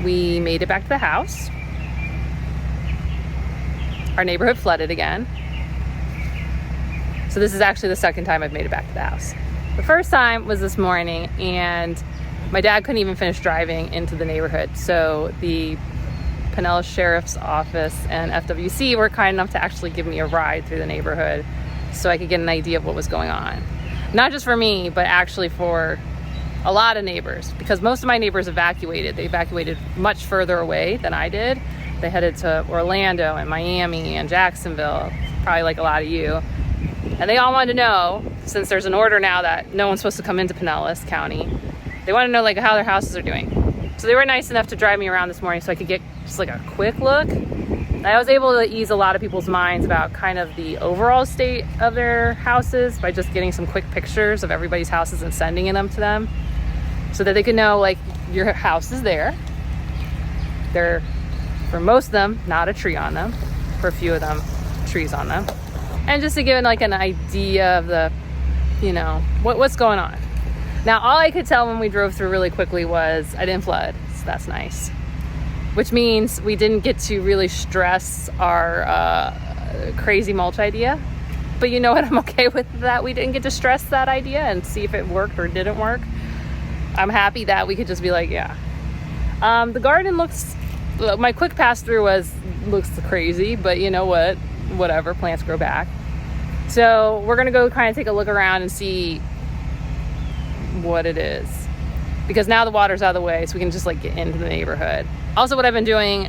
we made it back to the house. Our neighborhood flooded again. So this is actually the second time I've made it back to the house. The first time was this morning, and my dad couldn't even finish driving into the neighborhood. So the Pinellas Sheriff's Office and FWC were kind enough to actually give me a ride through the neighborhood so I could get an idea of what was going on. Not just for me, but actually for a lot of neighbors, because most of my neighbors evacuated. They evacuated much further away than I did. They headed to Orlando and Miami and Jacksonville, probably like a lot of you. And they all wanted to know, since there's an order now that no one's supposed to come into Pinellas County, they want to know like how their houses are doing. So they were nice enough to drive me around this morning so I could get just like a quick look. And I was able to ease a lot of people's minds about kind of the overall state of their houses by just getting some quick pictures of everybody's houses and sending them to them so that they could know like your house is there. There, for most of them, not a tree on them. For a few of them, trees on them. And just to give like an idea of the, you know, what's going on. Now, all I could tell when we drove through really quickly was I didn't flood, so that's nice. Which means we didn't get to really stress our crazy mulch idea. But you know what, I'm okay with that. We didn't get to stress that idea and see if it worked or didn't work. I'm happy that we could just be like, yeah. The garden looks, my quick pass through looks crazy, but you know what? Whatever, plants grow back. So we're gonna go kind of take a look around and see what it is, because now the water's out of the way, so we can just like get into the neighborhood. Also, what I've been doing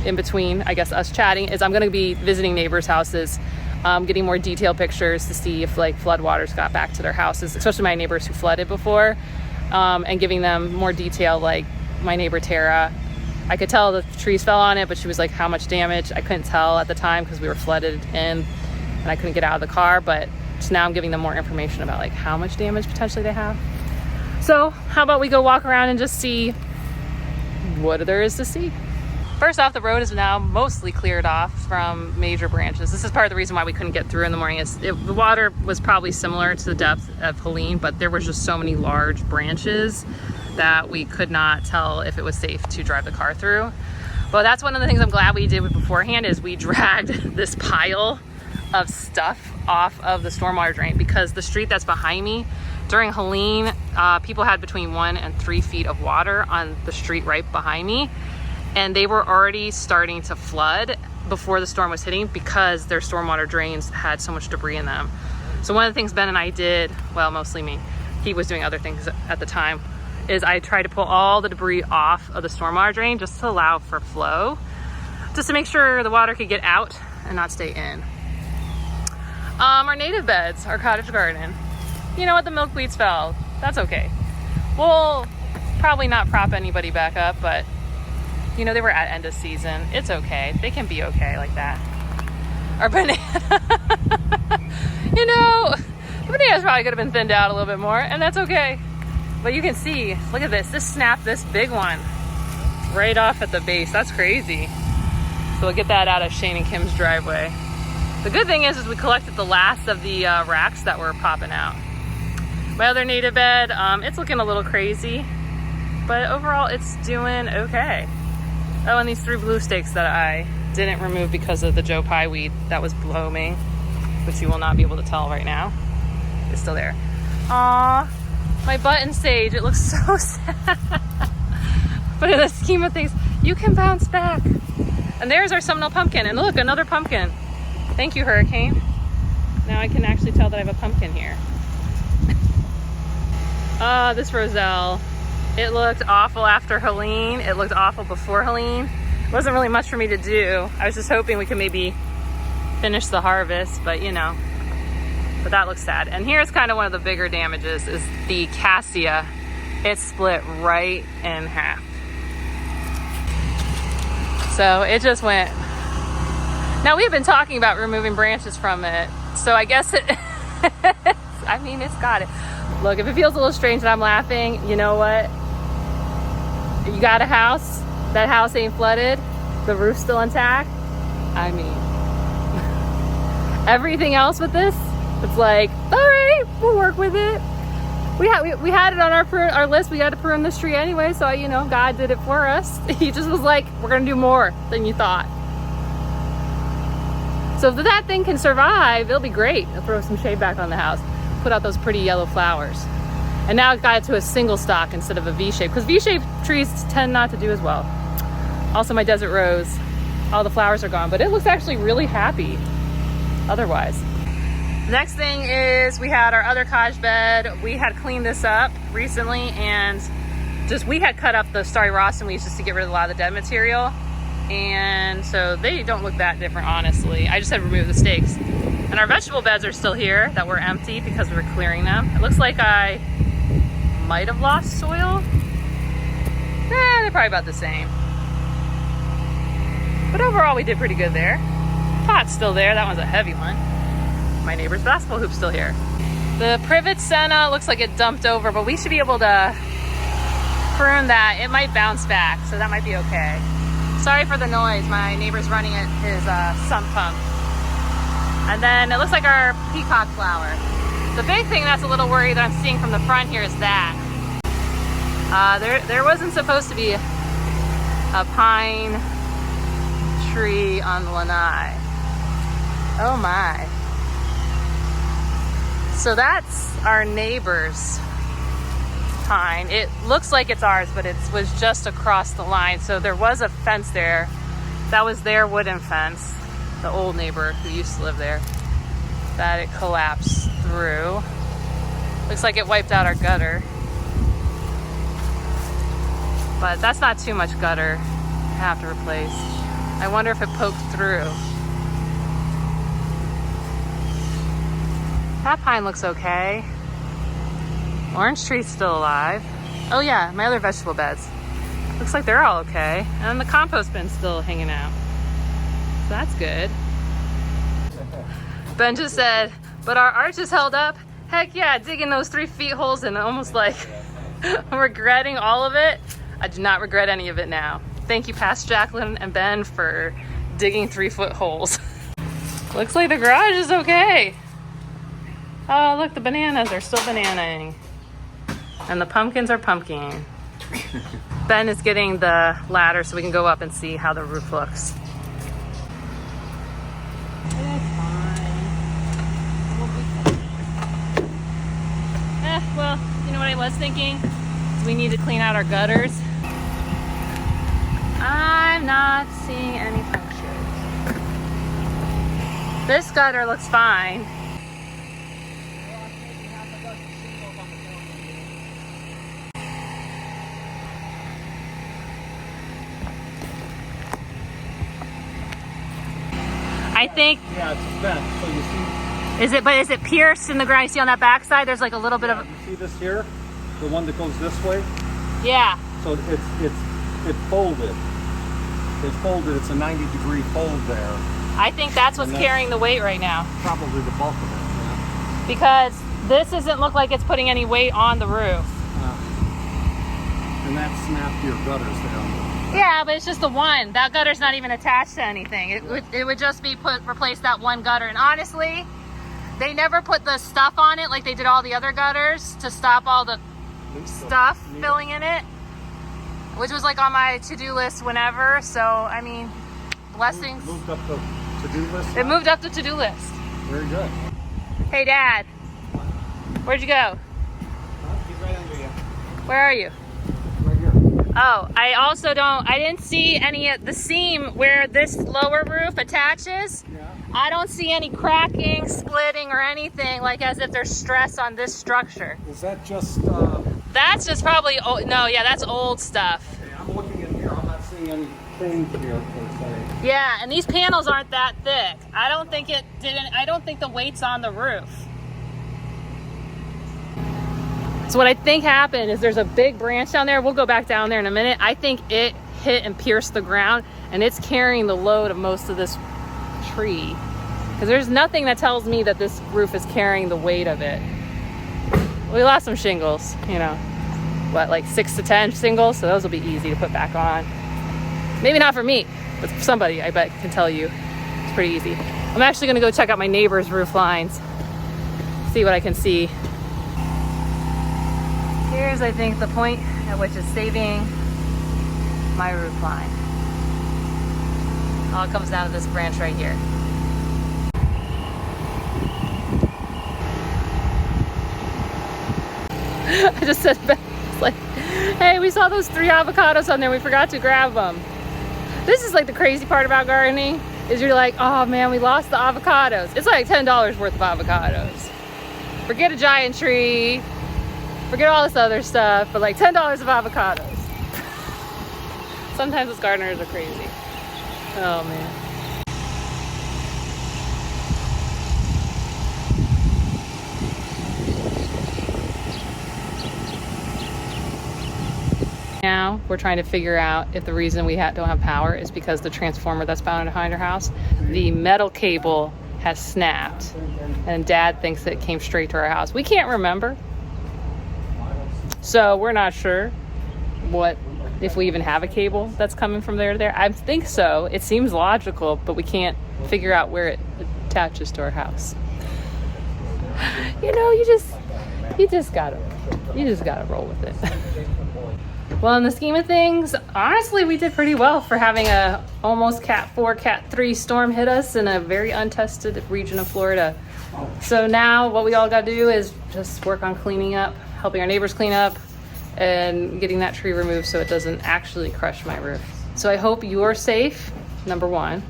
in between, I guess, us chatting, is I'm gonna be visiting neighbors' houses, getting more detailed pictures to see if like floodwaters got back to their houses, especially my neighbors who flooded before, and giving them more detail. Like my neighbor Tara, I could tell the trees fell on it, but she was like, how much damage? I couldn't tell at the time because we were flooded in and I couldn't get out of the car, but just now I'm giving them more information about like how much damage potentially they have. So how about we go walk around and just see what there is to see. First off, the road is now mostly cleared off from major branches. This is part of the reason why we couldn't get through in the morning. The water was probably similar to the depth of Helene, but there was just so many large branches that we could not tell if it was safe to drive the car through. Well, that's one of the things I'm glad we did beforehand, is we dragged this pile of stuff off of the stormwater drain, because the street that's behind me, during Helene, people had between 1 and 3 feet of water on the street right behind me, and they were already starting to flood before the storm was hitting because their stormwater drains had so much debris in them. So one of the things Ben and I did, well, mostly me, he was doing other things at the time, is I tried to pull all the debris off of the stormwater drain just to allow for flow, just to make sure the water could get out and not stay in. Our native beds, our cottage garden, you know what, the milkweeds fell. That's okay. We'll probably not prop anybody back up, but you know, they were at end of season. It's okay. They can be okay like that. Our banana, you know, the bananas probably could have been thinned out a little bit more, and that's okay. But you can see, look at this. This snapped this big one right off at the base. That's crazy. So we'll get that out of Shane and Kim's driveway. The good thing is we collected the last of the racks that were popping out. My other native bed, it's looking a little crazy, but overall it's doing okay. Oh, and these 3 blue stakes that I didn't remove because of the Joe Pye weed that was below me, which you will not be able to tell right now. It's still there. Aww, my button sage, it looks so sad. But in the scheme of things, you can bounce back. And there's our Seminole pumpkin, and look, another pumpkin. Thank you, Hurricane. Now I can actually tell that I have a pumpkin here. This roselle. It looked awful after Helene. It looked awful before Helene. It wasn't really much for me to do. I was just hoping we could maybe finish the harvest, but you know, but that looks sad. And here's kind of one of the bigger damages, is the cassia. It's split right in half. So it just went. Now we've been talking about removing branches from it, so I guess it, I mean, it's got it. Look, if it feels a little strange that I'm laughing, you know what? You got a house, that house ain't flooded, the roof's still intact. I mean, everything else with this, it's like, all right, we'll work with it. We had it on our list. We got to prune this tree anyway, so you know, God did it for us. He just was like, we're gonna do more than you thought. So if that thing can survive, it'll be great. It'll throw some shade back on the house, put out those pretty yellow flowers. And now it got it to a single stalk instead of a V-shape, because V-shaped trees tend not to do as well. Also my desert rose, all the flowers are gone, but it looks actually really happy otherwise. Next thing is we had our other cottage bed. We had cleaned this up recently, and we had cut up the starry Rawson weeds just to get rid of a lot of the dead material. And so they don't look that different, honestly. I just had removed the stakes. And our vegetable beds are still here that were empty because we were clearing them. It looks like I might have lost soil. They're probably about the same. But overall we did pretty good there. Pot's still there, that one's a heavy one. My neighbor's basketball hoop's still here. The privet senna looks like it dumped over, but we should be able to prune that. It might bounce back, so that might be okay. Sorry for the noise, my neighbor's running his sump pump. And then it looks like our peacock flower. The big thing that's a little worry that I'm seeing from the front here is that. There wasn't supposed to be a pine tree on the lanai. Oh my. So that's our neighbor's pine. It looks like it's ours, but it was just across the line. So there was a fence there. That was their wooden fence, the old neighbor who used to live there, that it collapsed through. Looks like it wiped out our gutter. But that's not too much gutter to have to replace. I wonder if it poked through. That pine looks okay. Orange tree's still alive. Oh yeah, my other vegetable beds. Looks like they're all okay. And the compost bin's still hanging out. So that's good. Ben just said, but our arch is held up. Heck yeah, digging those 3 feet holes and almost like regretting all of it. I do not regret any of it now. Thank you, Pastor Jacqueline and Ben, for digging 3-foot holes. Looks like the garage is okay. Oh, look, the bananas are still bananaing. And the pumpkins are pumpkining. Ben is getting the ladder so we can go up and see how the roof looks. That's fine. Well, you know what I was thinking? We need to clean out our gutters. I'm not seeing any punctures. This gutter looks fine. I think. Yeah, it's bent. So you see. Is it pierced in the ground? You see on that back side, there's like a little bit of. You see this here, the one that goes this way. Yeah. So it folded. It's folded. It's a 90-degree fold there. I think that's what's carrying the weight right now. Probably the bulk of it. Yeah. Because this doesn't look like it's putting any weight on the roof. And that snapped your gutters down. Yeah, but it's just the one. That gutter's not even attached to anything. It would just be replace that one gutter. And honestly, they never put the stuff on it like they did all the other gutters to stop all the stuff filling in it, which was like on my to-do list whenever. So, I mean, blessings. Moved up the to-do list? It moved up the to-do list. Very good. Hey, Dad. Where'd you go? He's right under you. Where are you? Right here. Oh, I didn't see any of the seam where this lower roof attaches. Yeah. I don't see any cracking, splitting, or anything like as if there's stress on this structure. Is that just... That's just probably, no, yeah, that's old stuff. Okay, I'm looking in here. I'm not seeing anything here per se. Yeah, and these panels aren't that thick. I don't think the weight's on the roof. So what I think happened is there's a big branch down there. We'll go back down there in a minute. I think it hit and pierced the ground, and it's carrying the load of most of this tree. Because there's nothing that tells me that this roof is carrying the weight of it. We lost some shingles, you know, what, like 6 to 10 shingles? So those will be easy to put back on. Maybe not for me, but somebody I bet can tell you it's pretty easy. I'm actually gonna go check out my neighbor's roof lines, see what I can see. Here's, I think, the point at which it's saving my roof line. All comes down to this branch right here. I just said, it's like, hey, we saw those 3 avocados on there. We forgot to grab them. This is like the crazy part about gardening, is you're like, oh man, we lost the avocados. It's like $10 worth of avocados. Forget a giant tree, forget all this other stuff, but like $10 of avocados. Sometimes us gardeners are crazy. Oh man. Now we're trying to figure out if the reason we don't have power is because the transformer that's behind our house, the metal cable has snapped, and Dad thinks it came straight to our house. We can't remember, so we're not sure if we even have a cable that's coming from there to there. I think so. It seems logical, but we can't figure out where it attaches to our house. You know, you just gotta roll with it. Well, in the scheme of things, honestly, we did pretty well for having a almost Cat 4, Cat 3 storm hit us in a very untested region of Florida. So now what we all got to do is just work on cleaning up, helping our neighbors clean up, and getting that tree removed so it doesn't actually crush my roof. So I hope you're safe, number one.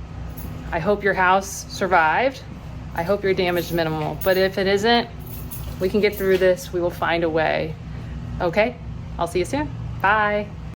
I hope your house survived. I hope your damage is minimal. But if it isn't, we can get through this. We will find a way. Okay? I'll see you soon. Bye.